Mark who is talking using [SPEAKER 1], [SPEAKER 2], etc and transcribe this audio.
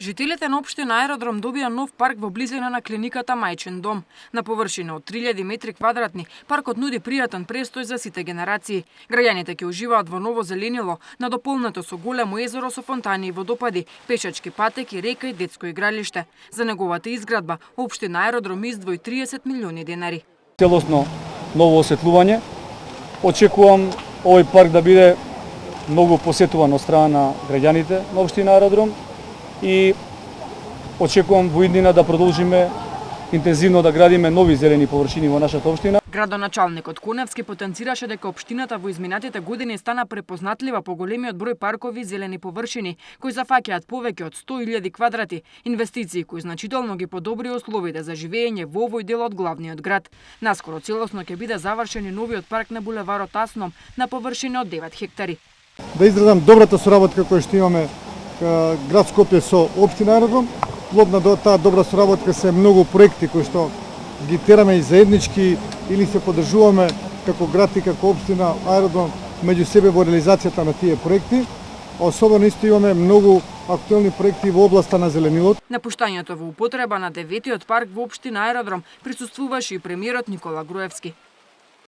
[SPEAKER 1] Жителите на општина Аеродром добија нов парк во близина на клиниката Мајчин дом. На површина од 3000 метри квадратни, паркот нуди пријатен престој за сите генерации. Граѓаните ќе уживаат во ново зеленило, надополнето со големо езеро со фонтани и водопади, пешачки патеки, река и детско игралиште. За неговата изградба општина Аеродром издвои 30 милиони денари.
[SPEAKER 2] Целосно ново осветлување. Очекувам овој парк да биде многу посетуван од страна на граѓаните на општина Аеродром и очекувам во иднина да продолжиме интензивно да градиме нови зелени површини во нашата општина.
[SPEAKER 1] Градоначалникот Коневски потенцираше дека општината во изминатите години стана препознатлива по големиот број паркови и зелени површини, кои зафаќаат повеќе од 100.000 квадрати, инвестиции кои значително ги подобри условите за живење во овој дел од главниот град. Наскоро целосно ќе биде завршен и новиот парк на булеварот Асном на површина од 9 хектари.
[SPEAKER 3] Да изразам добрата соработка која што имаме град Скопје со општина Аеродром. Плод на таа добра соработка се многу проекти кои што ги тераме и заеднички или се поддржуваме како град и како општина Аеродром меѓу себе во реализацијата на тие проекти. Особено исто имаме многу актуелни проекти во областа на зеленилот.
[SPEAKER 1] На пуштањето во употреба на 9-тиот парк во општина Аеродром присуствуваше и премиерот Никола Груевски.